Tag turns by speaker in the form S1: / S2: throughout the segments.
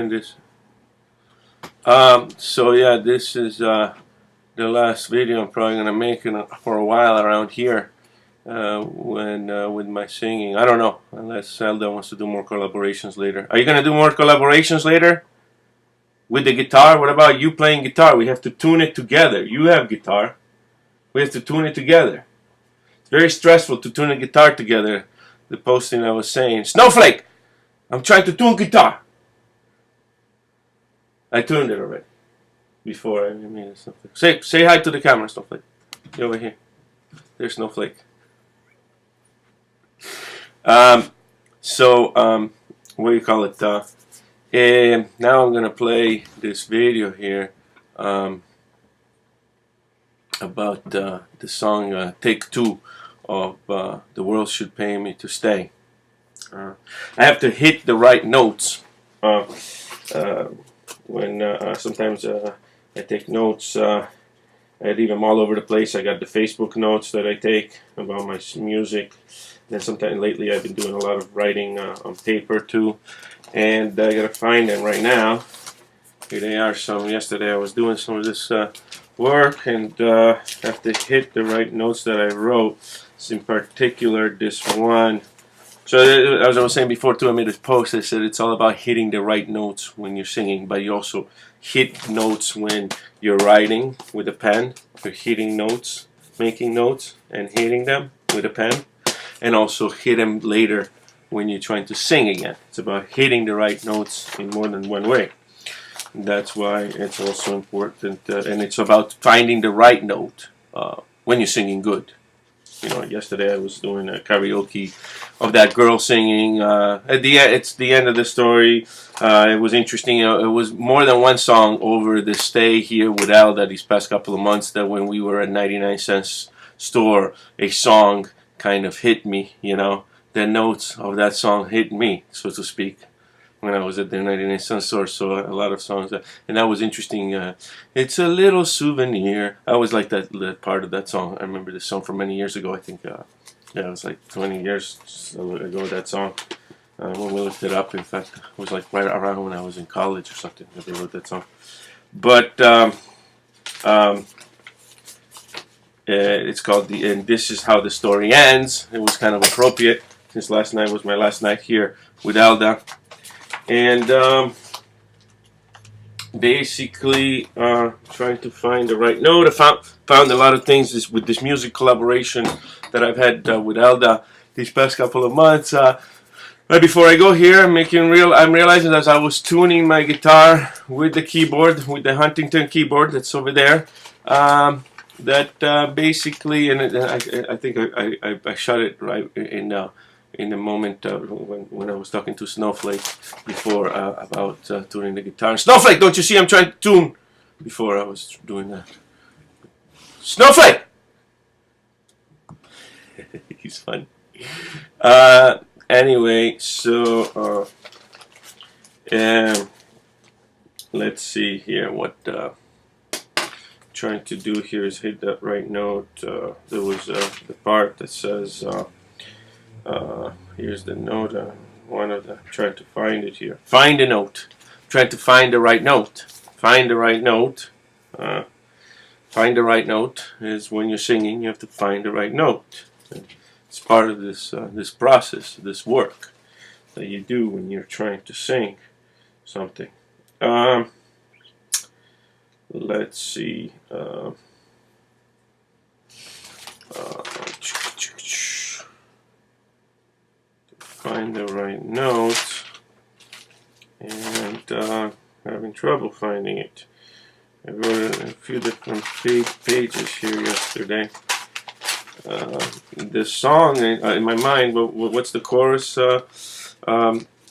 S1: this. So yeah, this is the last video I'm probably gonna make for a while around here. When with my singing, I don't know, unless Zelda wants to do more collaborations later. Are you gonna do more collaborations later with the guitar? What about you playing guitar? We have to tune it together. You have guitar. We have to tune it together. It's very stressful to tune a guitar together. The posting I was saying, Snowflake, I'm trying to tune guitar. I tuned it already before I made it. Snowflake. Say hi to the camera, Snowflake. You're over here. There's Snowflake. What do you call it? Now I'm gonna play this video here about the song "Take Two" of "The World Should Pay Me to Stay." I have to hit the right notes when sometimes I take notes. I leave them all over the place. I got the Facebook notes that I take about my music. Then sometimes lately I've been doing a lot of writing on paper too, and I gotta find them right now. Here they are. Yesterday I was doing some of this work, and have to hit the right notes that I wrote. It's in particular this one. So as I was saying before too, I made a post. I said it's all about hitting the right notes when you're singing, but you also hit notes when you're writing with a pen. You're hitting notes, making notes, and hitting them with a pen, and also hit them later when you're trying to sing again. It's about hitting the right notes in more than one way. And that's why it's also important, and it's about finding the right note when you're singing good. You know, yesterday I was doing a karaoke of that girl singing. At the end, it's the end of the story. It was interesting. It was more than one song over the stay here with Alda these past couple of months. That when we were at 99-cent store, a song kind of hit me. You know, the notes of that song hit me, so to speak, when I was at the 99-cent store. So a lot of songs, and that was interesting. It's a little souvenir. I always liked that part of that song. I remember this song from many years ago. I think, yeah, it was like 20 years ago, that song. When we looked it up, in fact, it was like right around when I was in college or something that they wrote that song. But it's called and this is how the story ends. It was kind of appropriate since last night was my last night here with Alda. And basically trying to find the right note. I found a lot of things with this music collaboration that I've had with Alda these past couple of months. Right before I go here, I'm realizing as I was tuning my guitar with the keyboard, with the Huntington keyboard that's over there, that basically, and I think I shot it right in the moment when I was talking to Snowflake before about tuning the guitar. Snowflake, don't you see I'm trying to tune? Before I was doing that. Snowflake! He's fun. Anyway, so let's see here what trying to do here is hit that right note. There was the part that says here's the note. Trying to find it here. Find a note. Trying to find the right note. Find the right note. Find the right note is when you're singing. You have to find the right note. It's part of this this process, this work that you do when you're trying to sing something. Let's see. Find the right note, and having trouble finding it. I wrote a few different pages here yesterday. The song in my mind, what's the chorus?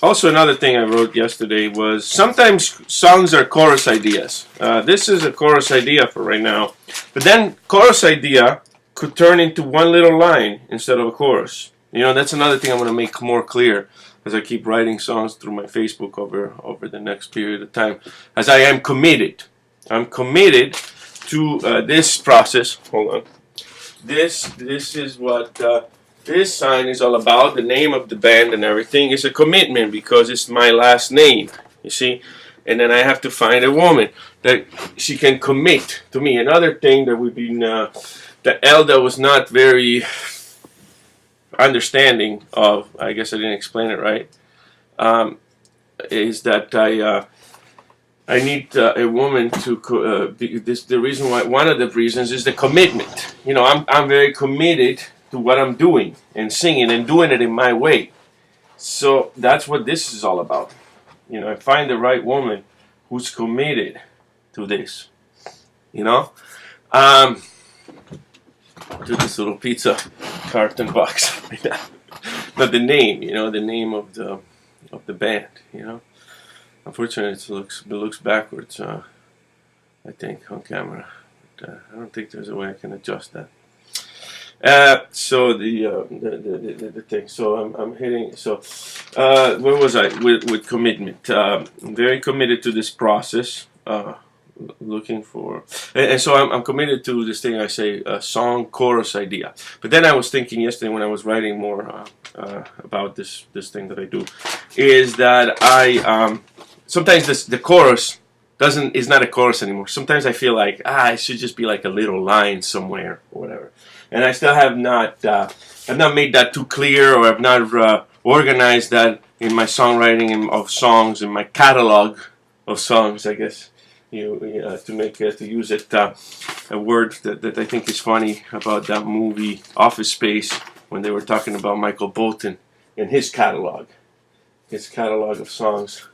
S1: Also, another thing I wrote yesterday was sometimes songs are chorus ideas. This is a chorus idea for right now, but then chorus idea could turn into one little line instead of a chorus. You know, that's another thing I want to make more clear as I keep writing songs through my Facebook over the next period of time. As I am committed, I'm committed to this process. Hold on. This is what this sign is all about. The name of the band and everything is a commitment because it's my last name. You see, and then I have to find a woman that she can commit to me. Another thing that we've been that Elda was not very understanding of. I guess I didn't explain it right. Is that I need a woman to this. The reason why, one of the reasons is the commitment. You know, I'm very committed to what I'm doing and singing and doing it in my way. So that's what this is all about. You know, I find the right woman who's committed to this. You know, to this little pizza carton box. But the name, you know, the name of the band. You know, unfortunately, it looks backwards. I think on camera. But, I don't think there's a way I can adjust that. So the thing. So I'm hitting. So where was I with commitment? I'm very committed to this process. Looking for, and so I'm committed to this thing. I say a song chorus idea. But then I was thinking yesterday when I was writing more about this thing that I do, is that I sometimes the chorus is not a chorus anymore. Sometimes I feel like it should just be like a little line somewhere or whatever. And I still have not made that too clear, or I've not organized that in my songwriting of songs, in my catalog of songs, I guess. To use it, a word that I think is funny about that movie Office Space, when they were talking about Michael Bolton and his catalog of songs.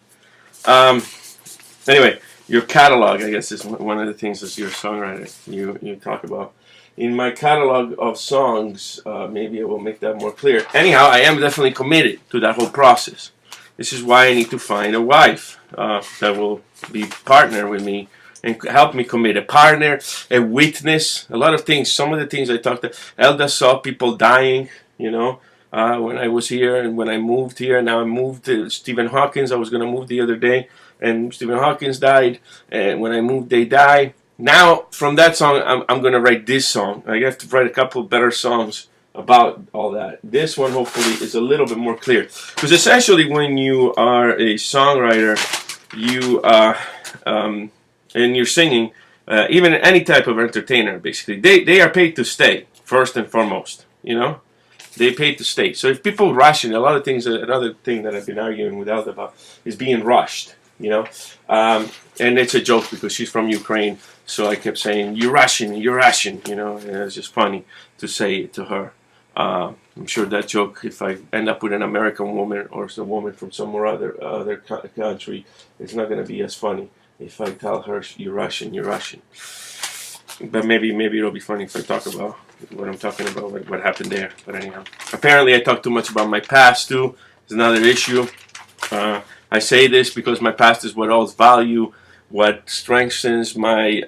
S1: Anyway, your catalog, I guess, is one of the things as your songwriter you talk about. In my catalog of songs, maybe I will make that more clear. Anyhow, I am definitely committed to that whole process. This is why I need to find a wife that will be partner with me and help me commit. A partner, a witness, a lot of things. Some of the things I talked about. Elda saw people dying, you know, when I was here and when I moved here. Now I moved to Stephen Hawkins. I was going to move the other day, and Stephen Hawkins died. And when I moved, they died. Now, from that song, I'm going to write this song. I have to write a couple better songs about all that. This one, hopefully, is a little bit more clear. Because essentially, when you are a songwriter, and you're singing, even any type of entertainer, basically, they are paid to stay, first and foremost, you know? They paid to stay. So if people rush in, a lot of things, another thing that I've been arguing with Elda about is being rushed, you know? And it's a joke because she's from Ukraine, so I kept saying, you're Russian, you know? And it's just funny to say it to her. I'm sure that joke, if I end up with an American woman or a woman from somewhere other country, it's not going to be as funny if I tell her you're Russian. But maybe it'll be funny if I talk about what I'm talking about, what happened there. But anyhow, apparently I talk too much about my past too. It's another issue. I say this because my past is what holds value, what strengthens my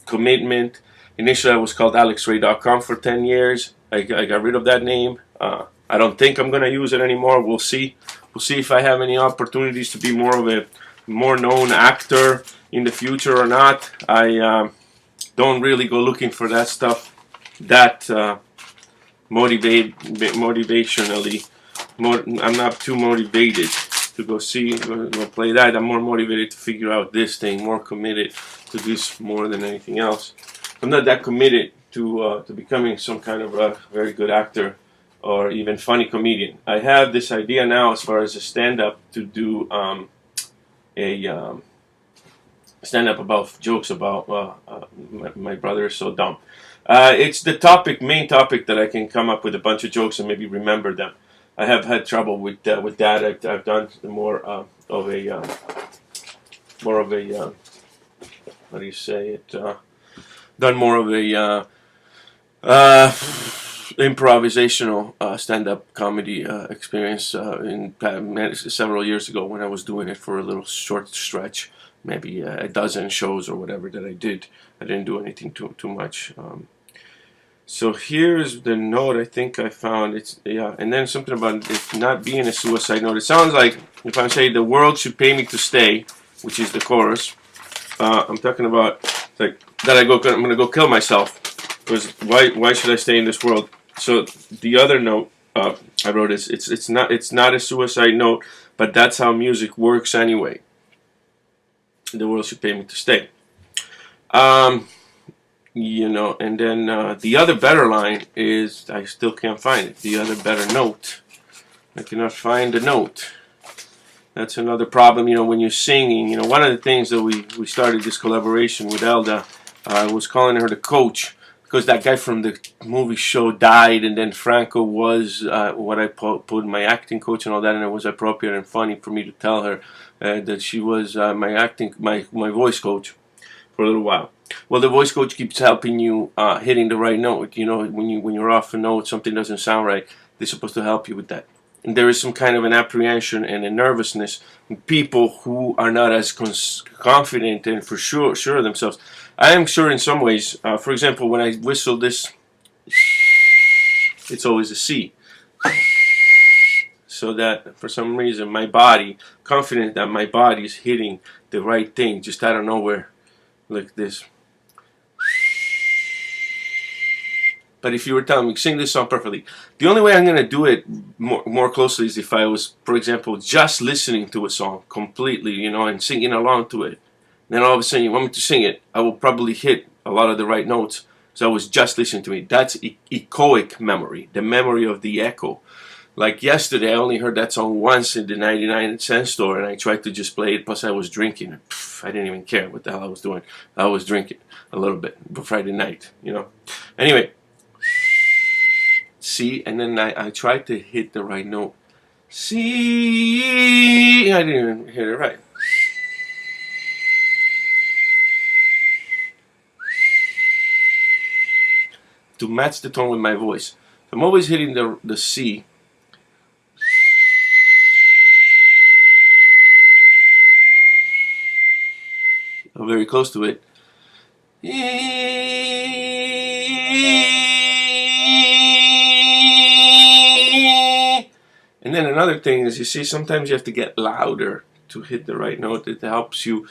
S1: commitment. Initially, I was called AlexRay.com for 10 years. I got rid of that name. I don't think I'm going to use it anymore. We'll see. We'll see if I have any opportunities to be more of a more known actor in the future or not. I don't really go looking for that stuff that motivationally. I'm not too motivated to go play that. I'm more motivated to figure out this thing, more committed to this more than anything else. I'm not that committed to becoming some kind of a very good actor or even funny comedian. I have this idea now as far as a stand-up to do a stand-up about jokes about my brother is so dumb. It's the main topic that I can come up with a bunch of jokes and maybe remember them. I have had trouble with that. I've done more of a how do you say it? Done more of a improvisational stand-up comedy experience several years ago when I was doing it for a little short stretch, maybe a dozen shows or whatever that I did. I didn't do anything too much. So here's the note I think I found. And then something about it not being a suicide note. It sounds like if I'm saying the world should pay me to stay, which is the chorus. I'm talking about like that I'm going to go kill myself. Because why should I stay in this world? So the other note I wrote is it's not a suicide note, but that's how music works anyway. The world should pay me to stay. Um, and then the other better line is, I still can't find it. The other better note. I cannot find the note. That's another problem, when you're singing. One of the things that we started this collaboration with Elda, I was calling her the coach, because that guy from the movie show died, and then Franco was what I put my acting coach and all that, and it was appropriate and funny for me to tell her that she was my voice coach for a little while. Well, the voice coach keeps helping you hitting the right note. When you're off a note, something doesn't sound right. They're supposed to help you with that. And there is some kind of an apprehension and a nervousness in people who are not as confident and for sure of themselves. I am sure in some ways. For example, when I whistle this, it's always a C. So that for some reason my body, confident that my body is hitting the right thing, just out of nowhere, like this. But if you were telling me, sing this song perfectly, the only way I'm going to do it more closely is if I was, for example, just listening to a song completely, and singing along to it. Then all of a sudden you want me to sing it, I will probably hit a lot of the right notes. So I was just listening to it. That's echoic memory, the memory of the echo. Like yesterday, I only heard that song once in the 99-cent store, and I tried to just play it, plus I was drinking. I didn't even care what the hell I was doing. I was drinking a little bit for Friday night, Anyway. C, and then I tried to hit the right note. C, I didn't even hit it right. To match the tone with my voice. I'm always hitting the C. I'm very close to it. And then another thing is, sometimes you have to get louder to hit the right note. It helps you,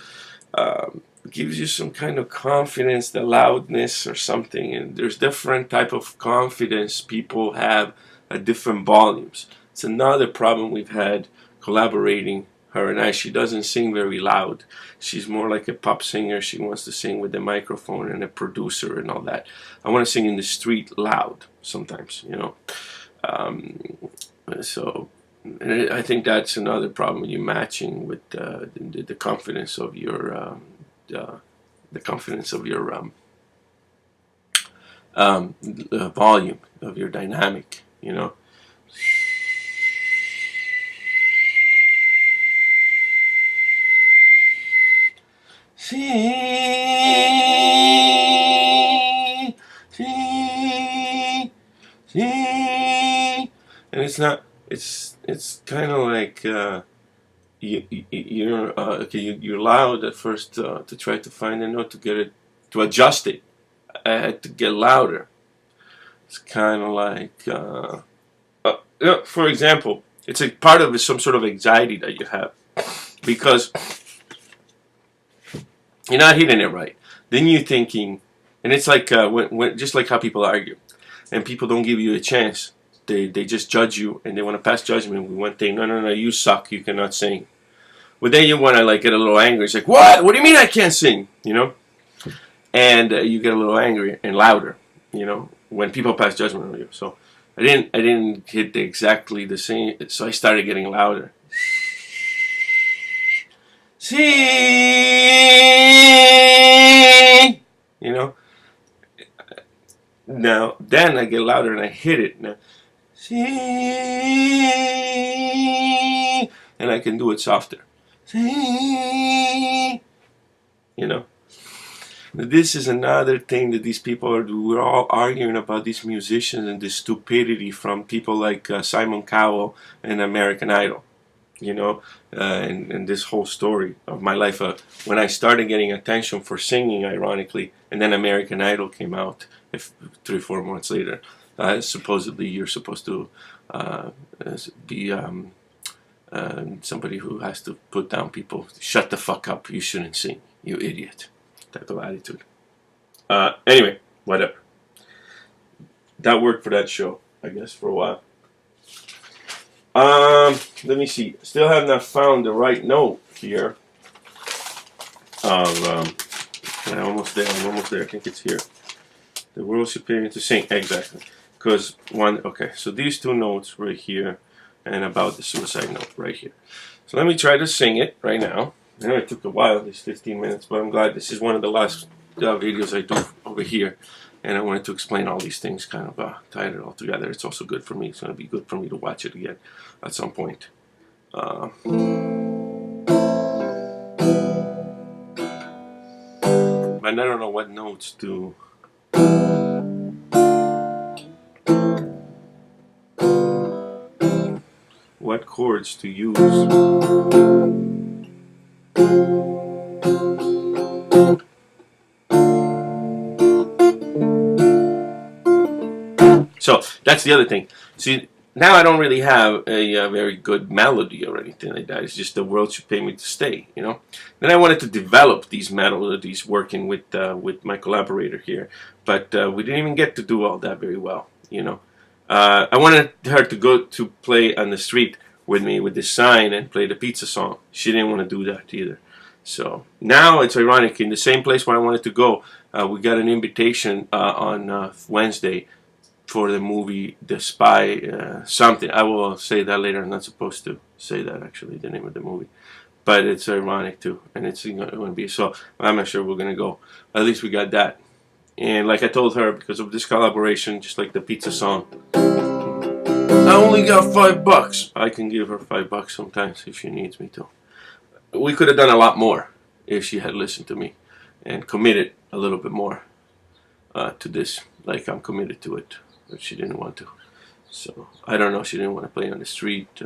S1: gives you some kind of confidence, the loudness or something. And there's different type of confidence people have at different volumes. It's another problem we've had collaborating, her and I. She doesn't sing very loud. She's more like a pop singer. She wants to sing with the microphone and a producer and all that. I want to sing in the street loud sometimes, So I think that's another problem. You matching with the confidence of your the confidence of your volume of your dynamic. And it's kind of like you're loud at first to try to find a note, to get it, to adjust it. I had to get louder. It's kind of like for example, it's a part of some sort of anxiety that you have because you're not hitting it right. Then you're thinking, and it's like when just like how people argue, and people don't give you a chance. They just judge you, and they want to pass judgment with one thing. No, you suck. You cannot sing. Well, then you want to get a little angry. It's like, what? What do you mean I can't sing? And you get a little angry and louder. When people pass judgment on you. So I didn't hit exactly the same. So I started getting louder. Sing. Now then I get louder and I hit it. Now. And I can do it softer. This is another thing that these people are doing. We're all arguing about these musicians and the stupidity from people like Simon Cowell and American Idol. And this whole story of my life. When I started getting attention for singing, ironically, and then American Idol came out 3-4 months later. Supposedly you're supposed to be somebody who has to put down people. Shut the fuck up, you shouldn't sing, you idiot, type of attitude. Anyway, whatever. That worked for that show, I guess, for a while. Let me see. Still have not found the right note here. of I'm almost there. I think it's here. The world should pay me to sing. Exactly. Because okay, so these two notes right here, and about the suicide note right here. So let me try to sing it right now. I know it took a while, this 15 minutes, but I'm glad this is one of the last videos I do over here. And I wanted to explain all these things, kind of tie it all together. It's also good for me. It's going to be good for me to watch it again at some point. But I don't know what notes to... what chords to use. So that's the other thing. See, now I don't really have a very good melody or anything like that. It's just the world should pay me to stay, you know. Then I wanted to develop these melodies working with my collaborator here, but we didn't even get to do all that very well, you know. I wanted her to go to play on the street with me with this sign and play the pizza song. She didn't want to do that either. So now it's ironic, in the same place where I wanted to go, we got an invitation on Wednesday for the movie The Spy something. I will say that later. I'm not supposed to say that, actually, the name of the movie. But it's ironic too, and it's going to be, so I'm not sure we're going to go. At least we got that. And like I told her, because of this collaboration, just like the pizza song, I only got $5. I can give her $5 sometimes if she needs me to. We could have done a lot more if she had listened to me and committed a little bit more to this, like I'm committed to it, but she didn't want to. So I don't know, she didn't want to play on the street.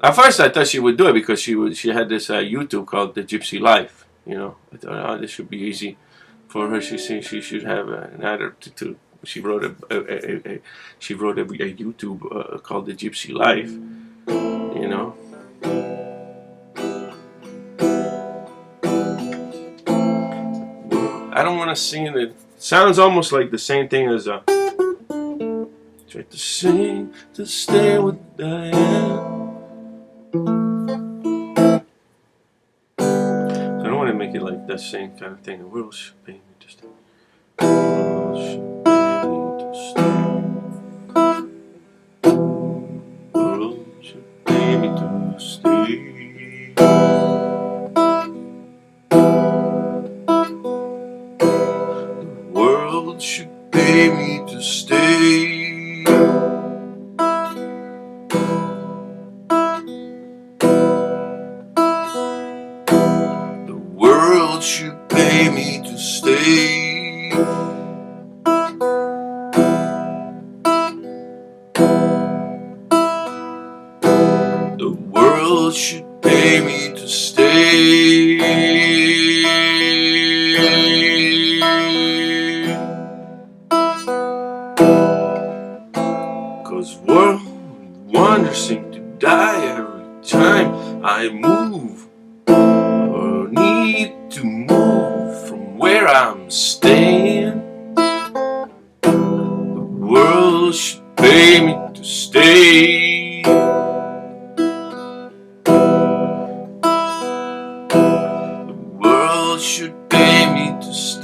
S1: At first I thought she would do it because she had this YouTube called The Gypsy Life, you know. I thought, oh, this should be easy for her. She should have an adder to. She wrote a YouTube called The Gypsy Life, you know. I don't want to sing it. It sounds almost like the same thing as try to sing to stay with Diane. So I don't want to make it like that same kind of thing. The world should pay me to stay. The world should pay me to stay. The world should pay me to stay. Should pay me to stay. The world should pay me to stay. The world should pay me to stay. 'Cause world wonders seem to die every time I move, or need to move from where I'm staying. The world should pay me to stay. The world should pay me to stay.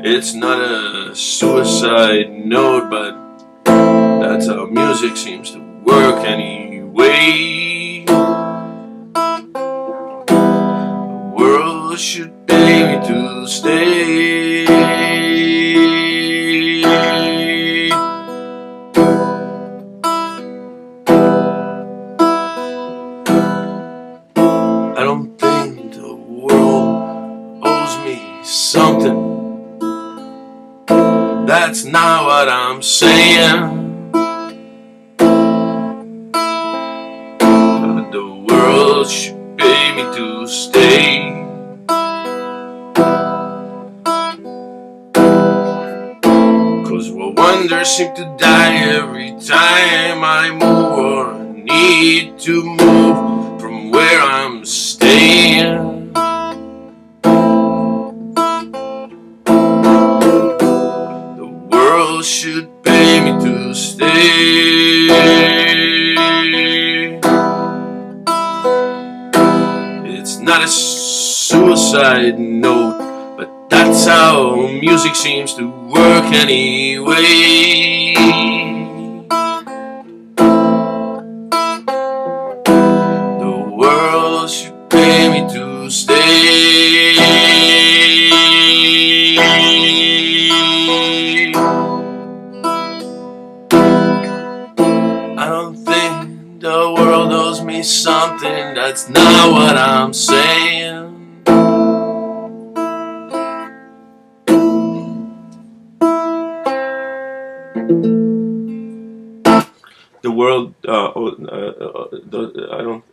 S1: It's not a suicide note, but that's how music seems to work anyway. The world should pay me to stay. I don't think the world owes me something. That's not what I'm saying. But the world should pay me to stay. 'Cause wonders seem to die every time I move, or need to move from where I'm staying. should pay me to stay. It's not a suicide note, but that's how music seems to work anyway. The world should pay me to stay. I don't think the world owes me something, that's not what I'm saying. The world, I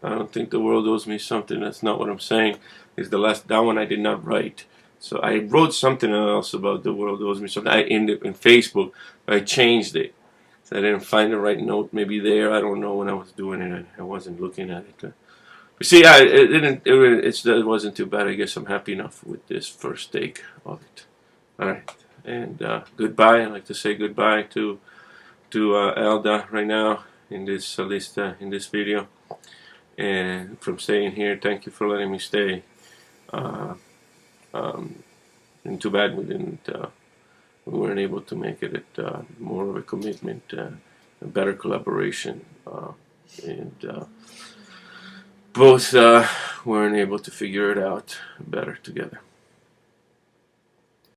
S1: don't think the world owes me something. That's not what I'm saying. Is the last that one I did not write. So I wrote something else about the world owes me something. In Facebook, but I changed it. So I didn't find the right note. Maybe there. I don't know when I was doing it. I wasn't looking at it. But see, it didn't. It wasn't too bad. I guess I'm happy enough with this first take of it. All right, and goodbye. I'd like to say goodbye to Elda right now in this in this video, and from staying here, thank you for letting me stay. And too bad we weren't able to make it more of a commitment, a better collaboration, and both weren't able to figure it out better together.